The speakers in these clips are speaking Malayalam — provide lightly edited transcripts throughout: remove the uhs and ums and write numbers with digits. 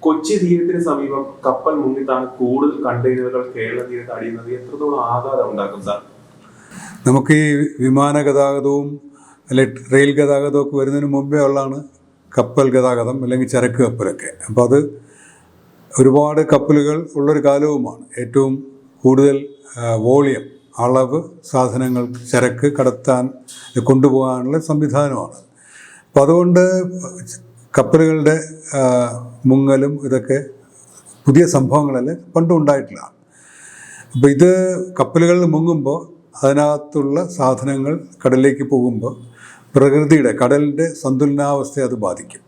കൊച്ചി തീരത്തിന് സമീപം കപ്പൽ മുങ്ങിത്താണ് കൂടുതൽ കണ്ടെയ്നറുകൾ കേരള തീരത്ത് അടിയുന്നത് എത്രത്തോളം ആഘാതം ഉണ്ടാക്കും സാർ? നമുക്ക് ഈ വിമാന ഗതാഗതവും അല്ലെ റെയിൽ ഗതാഗതവും ഒക്കെ വരുന്നതിന് മുമ്പേ ഉള്ളതാണ് കപ്പൽ ഗതാഗതം അല്ലെങ്കിൽ ചരക്ക് കപ്പലൊക്കെ. അപ്പോൾ അത് ഒരുപാട് കപ്പലുകൾ ഉള്ളൊരു കാലവുമാണ്. ഏറ്റവും കൂടുതൽ വോളിയം അളവ് സാധനങ്ങൾ ചരക്ക് കടത്താൻ കൊണ്ടുപോകാനുള്ള സംവിധാനമാണ്. അപ്പം അതുകൊണ്ട് കപ്പലുകളുടെ മുങ്ങലും ഇതൊക്കെ പുതിയ സംഭവങ്ങളല്ല, പണ്ടും ഉണ്ടായിട്ടില്ല. അപ്പോൾ ഇത് കപ്പലുകളിൽ മുങ്ങുമ്പോൾ അതിനകത്തുള്ള സാധനങ്ങൾ കടലിലേക്ക് പോകുമ്പോൾ പ്രകൃതിയുടെ കടലിൻ്റെ സന്തുലനാവസ്ഥയെ അത് ബാധിക്കും.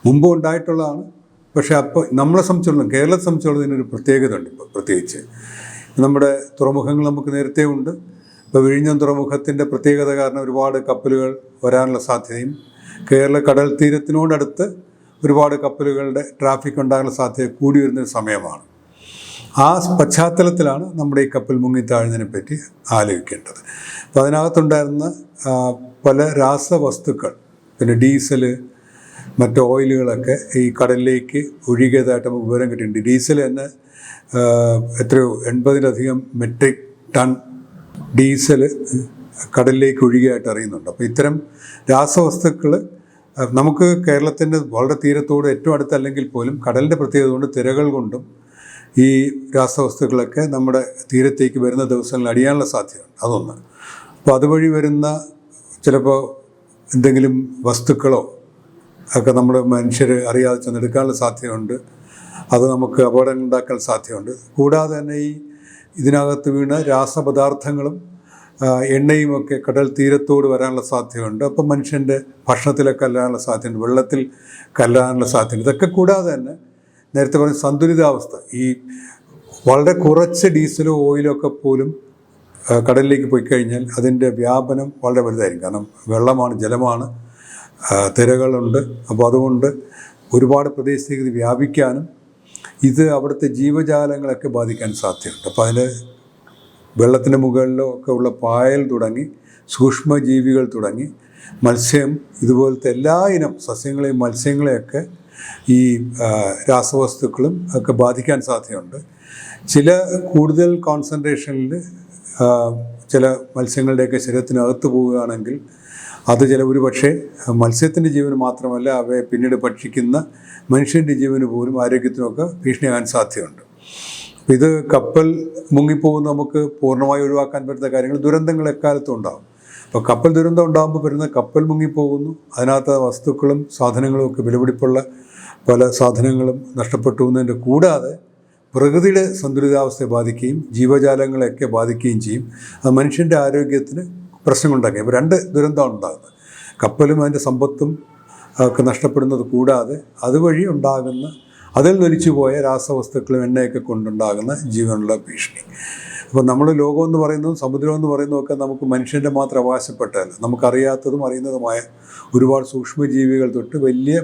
മുമ്പ് ഉണ്ടായിട്ടുള്ളതാണ്. പക്ഷേ അപ്പോൾ നമ്മളെ സംബന്ധിച്ചിടത്തോളം, കേരളത്തെ സംബന്ധിച്ചിടത്തോളം ഇതിനൊരു പ്രത്യേകത ഉണ്ട്. ഇപ്പോൾ പ്രത്യേകിച്ച് നമ്മുടെ തുറമുഖങ്ങൾ നമുക്ക് നേരത്തെ ഉണ്ട്. ഇപ്പോൾ വിഴിഞ്ഞം തുറമുഖത്തിൻ്റെ പ്രത്യേകത കാരണം ഒരുപാട് കപ്പലുകൾ വരാനുള്ള സാധ്യതയും കേരള കടൽ തീരത്തിനോടടുത്ത് ഒരുപാട് കപ്പലുകളുടെ ട്രാഫിക് ഉണ്ടാകാനുള്ള സാധ്യത കൂടി വരുന്നൊരു സമയമാണ്. ആ പശ്ചാത്തലത്തിലാണ് നമ്മുടെ ഈ കപ്പൽ മുങ്ങിത്താഴുന്നതിനെ പറ്റി ആലോചിക്കേണ്ടത്. അപ്പോൾ അതിനകത്തുണ്ടായിരുന്ന പല രാസവസ്തുക്കൾ, പിന്നെ ഡീസല്, മറ്റ് ഓയിലുകളൊക്കെ ഈ കടലിലേക്ക് ഒഴുകിയതായിട്ട് നമുക്ക് വിവരം കിട്ടിയിട്ടുണ്ട്. ഡീസൽ തന്നെ എത്രയോ 80-ലധികം മെട്രിക് ടൺ ഡീസൽ കടലിലേക്ക് ഒഴുകിയായിട്ട് അറിയുന്നുണ്ട്. അപ്പോൾ ഇത്തരം രാസവസ്തുക്കൾ നമുക്ക് കേരളത്തിൻ്റെ വളരെ തീരത്തോട് ഏറ്റവും അടുത്തല്ലെങ്കിൽ പോലും കടലിൻ്റെ പ്രത്യേകത കൊണ്ട് തിരകൾ കൊണ്ടും ഈ രാസവസ്തുക്കളൊക്കെ നമ്മുടെ തീരത്തേക്ക് വരുന്ന ദിവസങ്ങളിൽ അടിയാനുള്ള സാധ്യതയുണ്ട്. അതൊന്ന്. അപ്പോൾ അതുവഴി വരുന്ന ചിലപ്പോൾ എന്തെങ്കിലും വസ്തുക്കളോ ഒക്കെ നമ്മൾ മനുഷ്യർ അറിയാതെ ചെന്നെടുക്കാനുള്ള സാധ്യതയുണ്ട്. അത് നമുക്ക് അപകടങ്ങൾ ഉണ്ടാക്കാൻ സാധ്യതയുണ്ട്. കൂടാതെ തന്നെ ഇതിനകത്ത് വീണ രാസപദാർത്ഥങ്ങളും എണ്ണയും ഒക്കെ കടൽ തീരത്തോട് വരാനുള്ള സാധ്യതയുണ്ട്. അപ്പം മനുഷ്യൻ്റെ ഭക്ഷണത്തിലൊക്കെ കല്ലാനുള്ള സാധ്യതയുണ്ട്, വെള്ളത്തിൽ കല്ലാനുള്ള സാധ്യതയുണ്ട്. ഇതൊക്കെ കൂടാതെ തന്നെ നേരത്തെ പറഞ്ഞ സന്തുലിതാവസ്ഥ, ഈ വളരെ കുറച്ച് ഡീസലോ ഓയിലോ ഒക്കെ പോലും കടലിലേക്ക് പോയി കഴിഞ്ഞാൽ അതിൻ്റെ വ്യാപനം വളരെ വലുതായിരിക്കും. കാരണം വെള്ളമാണ്, ജലമാണ്, തിരകളുണ്ട്. അപ്പോൾ അതുകൊണ്ട് ഒരുപാട് പ്രദേശത്തേക്ക് ഇത് വ്യാപിക്കാനും ഇത് അവിടുത്തെ ജീവജാലങ്ങളൊക്കെ ബാധിക്കാൻ സാധ്യതയുണ്ട്. അപ്പോൾ അതിൻ്റെ വെള്ളത്തിൻ്റെ മുകളിലോ ഒക്കെ ഉള്ള പായൽ തുടങ്ങി സൂക്ഷ്മജീവികൾ തുടങ്ങി മത്സ്യം, ഇതുപോലത്തെ എല്ലാ ഇനം സസ്യങ്ങളെയും മത്സ്യങ്ങളെയൊക്കെ ഈ രാസവസ്തുക്കളും ഒക്കെ ബാധിക്കാൻ സാധ്യതയുണ്ട്. ചില കൂടുതൽ കോൺസെൻട്രേഷനിൽ ചില മത്സ്യങ്ങളുടെയൊക്കെ ശരീരത്തിനകത്ത് പോവുകയാണെങ്കിൽ അത് ഒരു പക്ഷേ മത്സ്യത്തിൻ്റെ ജീവന് മാത്രമല്ല, അവയെ പിന്നീട് ഭക്ഷിക്കുന്ന മനുഷ്യൻ്റെ ജീവന് പോലും ആരോഗ്യത്തിനൊക്കെ ഭീഷണിയാകാൻ സാധ്യതയുണ്ട്. അപ്പോൾ ഇത് കപ്പൽ മുങ്ങിപ്പോകുന്ന നമുക്ക് പൂർണ്ണമായി ഒഴിവാക്കാൻ പറ്റുന്ന കാര്യങ്ങൾ, ദുരന്തങ്ങൾ എക്കാലത്തും ഉണ്ടാകും. അപ്പോൾ കപ്പൽ ദുരന്തം ഉണ്ടാകുമ്പോൾ വരുന്ന കപ്പൽ മുങ്ങിപ്പോകുന്നു, അതിനകത്ത് വസ്തുക്കളും സാധനങ്ങളും ഒക്കെ വിലപിടിപ്പുള്ള പല സാധനങ്ങളും നഷ്ടപ്പെട്ടു എന്നതിൻ്റെ കൂടാതെ പ്രകൃതിയുടെ സന്തുലിതാവസ്ഥയെ ബാധിക്കുകയും ജീവജാലങ്ങളെയൊക്കെ ബാധിക്കുകയും ചെയ്യും. അത് മനുഷ്യൻ്റെ ആരോഗ്യത്തിന് പ്രശ്നങ്ങളുണ്ടാക്കുക. ഇപ്പോൾ രണ്ട് ദുരന്തമാണ് ഉണ്ടാകുന്നത്. കപ്പലും അതിൻ്റെ സമ്പത്തും ഒക്കെ നഷ്ടപ്പെടുന്നത് കൂടാതെ അതുവഴി ഉണ്ടാകുന്ന, അതിൽ നൊലിച്ചു പോയ രാസവസ്തുക്കളും എണ്ണയൊക്കെ കൊണ്ടുണ്ടാകുന്ന ജീവനുള്ള ഭീഷണി. അപ്പോൾ നമ്മൾ ലോകമെന്ന് പറയുന്നതും സമുദ്രമെന്ന് പറയുന്നതൊക്കെ നമുക്ക് മനുഷ്യൻ്റെ മാത്രം അവകാശപ്പെട്ടതല്ല. നമുക്കറിയാത്തതും അറിയുന്നതുമായ ഒരുപാട് സൂക്ഷ്മജീവികൾ തൊട്ട് വലിയ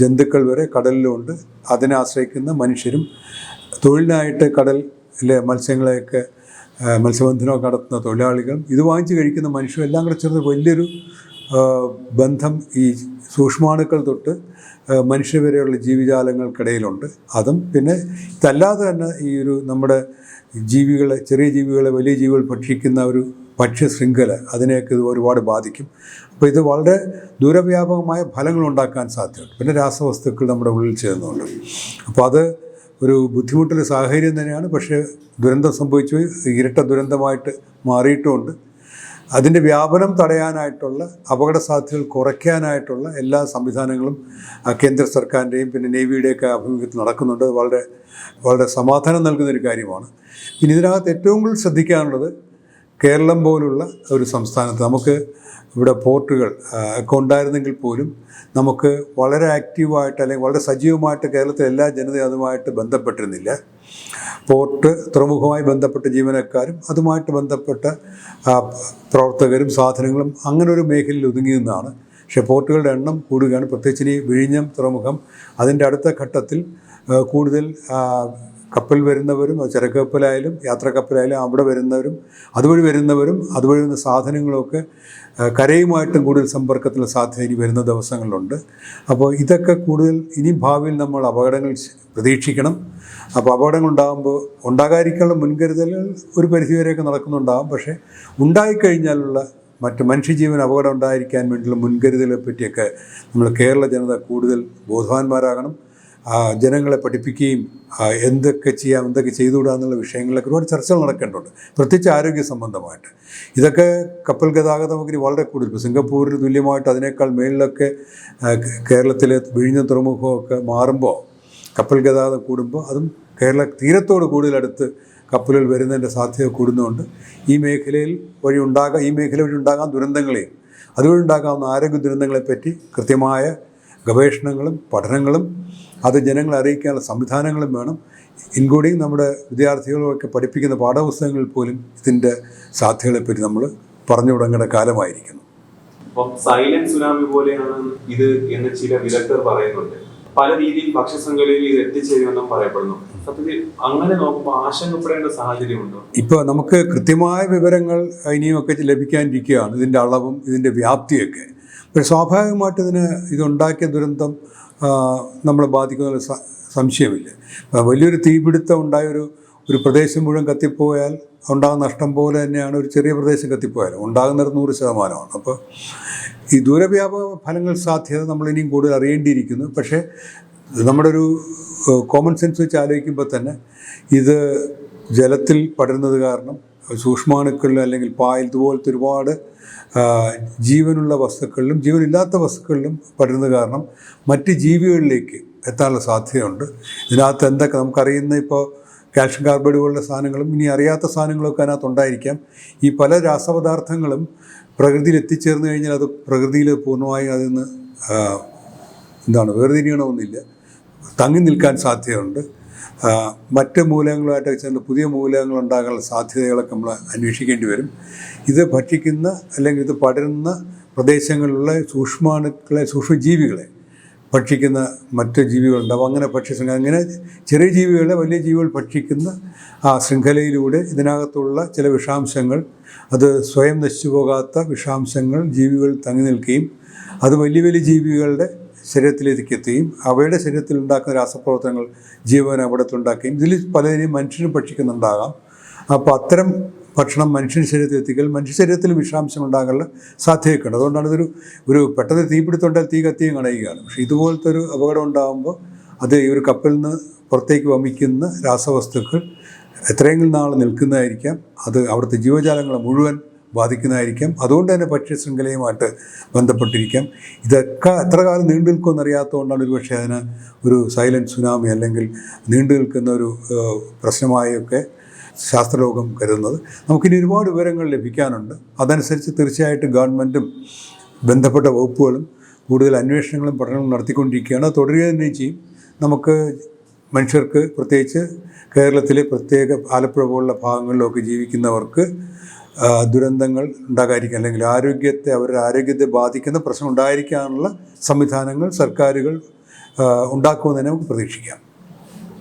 ജന്തുക്കൾ വരെ കടലിലുണ്ട്. അതിനെ ആശ്രയിക്കുന്ന മനുഷ്യരും തൊഴിലിനായിട്ട് കടലിലെ മത്സ്യങ്ങളെയൊക്കെ മത്സ്യബന്ധനമൊക്കെ നടത്തുന്ന തൊഴിലാളികളും ഇത് വാങ്ങിച്ച് കഴിക്കുന്ന മനുഷ്യരും എല്ലാം കൂടെ ചേർന്ന് വലിയൊരു ബന്ധം ഈ സൂക്ഷ്മാണുക്കൾ തൊട്ട് മനുഷ്യ വരെയുള്ള ജീവജാലങ്ങൾക്കിടയിലുണ്ട്. അതും പിന്നെ ഇതല്ലാതെ തന്നെ ഈ ഒരു നമ്മുടെ ജീവികളെ, ചെറിയ ജീവികളെ വലിയ ജീവികൾ ഭക്ഷിക്കുന്ന ഒരു ഭക്ഷ്യ ശൃംഖല, അതിനെയൊക്കെ ഇത് ഒരുപാട് ബാധിക്കും. അപ്പോൾ ഇത് വളരെ ദൂരവ്യാപകമായ ഫലങ്ങളുണ്ടാക്കാൻ സാധ്യതയുണ്ട്. പിന്നെ രാസവസ്തുക്കൾ നമ്മുടെ ഉള്ളിൽ ചേർന്നുണ്ട്. അപ്പോൾ അത് ഒരു ബുദ്ധിമുട്ടുള്ള സാഹചര്യം തന്നെയാണ്. പക്ഷേ ദുരന്തം സംഭവിച്ചു, ഇരട്ട ദുരന്തമായിട്ട് മാറിയിട്ടുമുണ്ട്. അതിൻ്റെ വ്യാപനം തടയാനായിട്ടുള്ള, അപകട സാധ്യതകൾ കുറയ്ക്കാനായിട്ടുള്ള എല്ലാ സംവിധാനങ്ങളും കേന്ദ്ര സർക്കാരിൻ്റെയും പിന്നെ നേവിയുടെയൊക്കെ ആഭിമുഖ്യത്തിൽ നടക്കുന്നുണ്ട്. വളരെ വളരെ സമാധാനം നൽകുന്നൊരു കാര്യമാണ്. പിന്നെ ഇതിനകത്ത് ഏറ്റവും കൂടുതൽ ശ്രദ്ധിക്കാനുള്ളത്, കേരളം പോലുള്ള ഒരു സംസ്ഥാനത്ത് നമുക്ക് ഇവിടെ പോർട്ടുകൾ ഒക്കെ ഉണ്ടായിരുന്നെങ്കിൽ പോലും നമുക്ക് വളരെ ആക്റ്റീവായിട്ട് അല്ലെങ്കിൽ വളരെ സജീവമായിട്ട് കേരളത്തിലെ എല്ലാ ജനതയും അതുമായിട്ട് ബന്ധപ്പെട്ടിരുന്നില്ല. പോർട്ട് തുറമുഖവുമായി ബന്ധപ്പെട്ട ജീവനക്കാരും അതുമായിട്ട് ബന്ധപ്പെട്ട പ്രവർത്തകരും സാധനങ്ങളും അങ്ങനെ ഒരു മേഖലയിൽ ഒതുങ്ങി നിന്നാണ്. പക്ഷേ പോർട്ടുകളുടെ എണ്ണം കൂടുകയാണ്. പ്രത്യേകിച്ച് ഈ വിഴിഞ്ഞം തുറമുഖം അതിൻ്റെ അടുത്ത ഘട്ടത്തിൽ കൂടുതൽ കപ്പൽ വരുന്നവരും, അത് ചരക്ക് കപ്പലായാലും യാത്രാ കപ്പലായാലും അവിടെ വരുന്നവരും അതുവഴി വരുന്ന സാധനങ്ങളുമൊക്കെ കരയുമായിട്ടും കൂടുതൽ സമ്പർക്കത്തിലുള്ള സാധ്യത ഇനി വരുന്ന ദിവസങ്ങളിലുണ്ട്. അപ്പോൾ ഇതൊക്കെ കൂടുതൽ ഇനിയും ഭാവിയിൽ നമ്മൾ അപകടങ്ങൾ പ്രതീക്ഷിക്കണം. അപ്പോൾ അപകടങ്ങൾ ഉണ്ടാകാതിരിക്കാനുള്ള മുൻകരുതലുകൾ ഒരു പരിധിവരെയൊക്കെ നടക്കുന്നുണ്ടാകും. പക്ഷേ ഉണ്ടായിക്കഴിഞ്ഞാലുള്ള മറ്റ് മനുഷ്യജീവൻ അപകടം ഉണ്ടായിരിക്കാൻ വേണ്ടിയുള്ള മുൻകരുതലുകളെ പറ്റിയൊക്കെ നമ്മൾ കേരള ജനത കൂടുതൽ ബോധവാന്മാരാകണം. ജനങ്ങളെ പഠിപ്പിക്കുകയും എന്തൊക്കെ ചെയ്യാം, എന്തൊക്കെ ചെയ്തുകൂടാ എന്നുള്ള വിഷയങ്ങളിലൊക്കെ ഒരുപാട് ചർച്ചകൾ നടക്കേണ്ടതുണ്ട്, പ്രത്യേകിച്ച് ആരോഗ്യ സംബന്ധമായിട്ട്. ഇതൊക്കെ കപ്പൽ ഗതാഗതമൊക്കെ വളരെ കൂടുതൽ, ഇപ്പോൾ സിംഗപ്പൂരിന് തുല്യമായിട്ട് അതിനേക്കാൾ മേളിലൊക്കെ കേരളത്തിലെ വിഴിഞ്ഞ തുറമുഖമൊക്കെ മാറുമ്പോൾ, കപ്പൽ ഗതാഗതം കൂടുമ്പോൾ അതും കേരള തീരത്തോട് കൂടുതൽ അടുത്ത് കപ്പലുകൾ വരുന്നതിൻ്റെ സാധ്യത കൂടുന്നതുകൊണ്ട് ഈ മേഖല വഴി ഉണ്ടാകാൻ ദുരന്തങ്ങളെയും അതുവഴി ഉണ്ടാകാവുന്ന ആരോഗ്യ ദുരന്തങ്ങളെപ്പറ്റി കൃത്യമായ ഗവേഷണങ്ങളും പഠനങ്ങളും അത് ജനങ്ങളെ അറിയിക്കാനുള്ള സംവിധാനങ്ങളും വേണം. ഇൻക്ലൂഡിങ് നമ്മുടെ വിദ്യാർത്ഥികളൊക്കെ പഠിപ്പിക്കുന്ന പാഠപുസ്തകങ്ങളിൽ പോലും ഇതിൻ്റെ സാധ്യതകളെപ്പറ്റി നമ്മൾ പറഞ്ഞു തുടങ്ങേണ്ട കാലമായിരിക്കുന്നു. അപ്പം സൈലന്റ് സുനാമി പോലെയാണ് ഇത് എന്ന് ചില വിദഗ്ധർ പറയുന്നുണ്ട്. പല രീതിയിൽ ഭക്ഷ്യശൃംഖലയിൽ ഇത് എത്തിച്ചേരുമെന്നും പറയപ്പെടുന്നു. സത്യത്തിൽ അങ്ങനെ നോക്കുമ്പോൾ ആശങ്കപ്പെടേണ്ട സാഹചര്യമുണ്ടോ? ഇപ്പോൾ നമുക്ക് കൃത്യമായ വിവരങ്ങൾ ഇനിയുമൊക്കെ ലഭിക്കാനിരിക്കുകയാണ്, ഇതിൻ്റെ അളവും ഇതിൻ്റെ വ്യാപ്തിയൊക്കെ. പക്ഷേ സ്വാഭാവികമായിട്ട് ഇതുണ്ടാക്കിയ ദുരന്തം നമ്മളെ ബാധിക്കുന്ന സംശയമില്ല. വലിയൊരു തീപിടുത്തം ഒരു പ്രദേശം മുഴുവൻ കത്തിപ്പോയാൽ ഉണ്ടാകുന്ന നഷ്ടം പോലെ തന്നെയാണ് ഒരു ചെറിയ പ്രദേശം കത്തിപ്പോയാലും ഉണ്ടാകുന്നത് 100%. അപ്പോൾ ഈ ദൂരവ്യാപക ഫലങ്ങൾ സാധ്യത നമ്മൾ ഇനിയും കൂടുതൽ അറിയേണ്ടിയിരിക്കുന്നു. പക്ഷേ നമ്മുടെ ഒരു കോമൺ സെൻസ് വെച്ച് ആലോചിക്കുമ്പോൾ തന്നെ ഇത് ജലത്തിൽ പടരുന്നത് കാരണം സൂക്ഷ്മാണുക്കളിൽ അല്ലെങ്കിൽ പായൽ ഇതുപോലത്തെ ഒരുപാട് ജീവനുള്ള വസ്തുക്കളിലും ജീവനില്ലാത്ത വസ്തുക്കളിലും പടരുന്നത് കാരണം മറ്റ് ജീവികളിലേക്ക് എത്താനുള്ള സാധ്യതയുണ്ട്. ഇതിനകത്ത് എന്തൊക്കെ നമുക്കറിയുന്ന ഇപ്പോൾ കാൽഷ്യം കാർബൈഡ് പോലുള്ള സാധനങ്ങളും ഇനി അറിയാത്ത സാധനങ്ങളൊക്കെ അതിനകത്ത് ഉണ്ടായിരിക്കാം. ഈ പല രാസപദാർത്ഥങ്ങളും പ്രകൃതിയിൽ എത്തിച്ചേർന്ന് കഴിഞ്ഞാൽ അത് പ്രകൃതിയിൽ പൂർണ്ണമായും അതിൽ നിന്ന് വേർതിരിയണമെന്നില്ല, തങ്ങി നിൽക്കാൻ സാധ്യതയുണ്ട്. മറ്റ് മൂലകങ്ങളുമായിട്ടൊക്കെ ചേർന്ന് പുതിയ മൂലകങ്ങൾ ഉണ്ടാകാനുള്ള സാധ്യതകളൊക്കെ നമ്മൾ അന്വേഷിക്കേണ്ടി വരും. ഇത് ഭക്ഷിക്കുന്ന അല്ലെങ്കിൽ ഇത് പടരുന്ന പ്രദേശങ്ങളിലുള്ള സൂക്ഷ്മജീവികളെ ഭക്ഷിക്കുന്ന മറ്റ് ജീവികളുണ്ടാവും. അങ്ങനെ അങ്ങനെ ചെറിയ ജീവികളെ വലിയ ജീവികൾ ഭക്ഷിക്കുന്ന ആ ശൃംഖലയിലൂടെ ഇതിനകത്തുള്ള ചില വിഷാംശങ്ങൾ, അത് സ്വയം നശിച്ചു പോകാത്ത വിഷാംശങ്ങൾ ജീവികൾ തങ്ങി നിൽക്കുകയും അത് വലിയ വലിയ ജീവികളുടെ ശരീരത്തിലേക്ക് എത്തുകയും അവയുടെ ശരീരത്തിൽ ഉണ്ടാക്കുന്ന രാസപ്രവർത്തനങ്ങൾ ജീവൻ അപകടത്തിലുണ്ടാക്കുകയും ഇതിൽ പലതിനെയും മനുഷ്യരും ഭക്ഷിക്കുന്നുണ്ടാകാം. അപ്പോൾ അത്തരം ഭക്ഷണം മനുഷ്യ ശരീരത്തിൽ എത്തിക്കൽ മനുഷ്യ ശരീരത്തിൽ വിഷാംശം ഉണ്ടാകാനുള്ള സാധ്യതയൊക്കെ ഉണ്ട്. അതുകൊണ്ടാണ് ഒരു പെട്ടെന്ന് തീപിടുത്തുണ്ടായാൽ തീ കത്തിയും കണയുകയാണ്. പക്ഷേ ഇതുപോലത്തെ ഒരു അപകടം ഉണ്ടാകുമ്പോൾ അത് ഈ ഒരു കപ്പലിൽ നിന്ന് പുറത്തേക്ക് വമിക്കുന്ന രാസവസ്തുക്കൾ എത്രയെങ്കിലും നാൾ നിൽക്കുന്നതായിരിക്കാം, അത് അവിടുത്തെ ജീവജാലങ്ങളെ മുഴുവൻ ബാധിക്കുന്നതായിരിക്കാം. അതുകൊണ്ട് തന്നെ ഭക്ഷ്യശൃംഖലയുമായിട്ട് ബന്ധപ്പെട്ടിരിക്കാം. ഇതൊക്കെ എത്ര കാലം നീണ്ടു നിൽക്കുമെന്ന് അറിയാത്തതുകൊണ്ടാണ് ഒരുപക്ഷെ അതിന് ഒരു സൈലൻറ്റ് സുനാമി അല്ലെങ്കിൽ നീണ്ടു നിൽക്കുന്ന ഒരു പ്രശ്നമായൊക്കെ ശാസ്ത്രലോകം കരുതുന്നത്. നമുക്കിനി ഒരുപാട് വിവരങ്ങൾ ലഭിക്കാനുണ്ട്. അതനുസരിച്ച് തീർച്ചയായിട്ടും ഗവൺമെൻറ്റും ബന്ധപ്പെട്ട വകുപ്പുകളും കൂടുതൽ അന്വേഷണങ്ങളും പഠനങ്ങളും നടത്തിക്കൊണ്ടിരിക്കുകയാണ്. തുടരുക തന്നെ ചെയ്യും. നമുക്ക് മനുഷ്യർക്ക്, പ്രത്യേകിച്ച് കേരളത്തിലെ പ്രത്യേക ആലപ്പുഴ പോലുള്ള ഭാഗങ്ങളിലൊക്കെ ജീവിക്കുന്നവർക്ക് ദുരന്തങ്ങൾ ഉണ്ടാകാതിരിക്കാൻ അല്ലെങ്കിൽ അവരുടെ ആരോഗ്യത്തെ ബാധിക്കുന്ന പ്രശ്നം ഉണ്ടായിരിക്കാനുള്ള സംവിധാനങ്ങൾ സർക്കാരുകൾ ഉണ്ടാക്കുമെന്ന് തന്നെ നമുക്ക് പ്രതീക്ഷിക്കാം.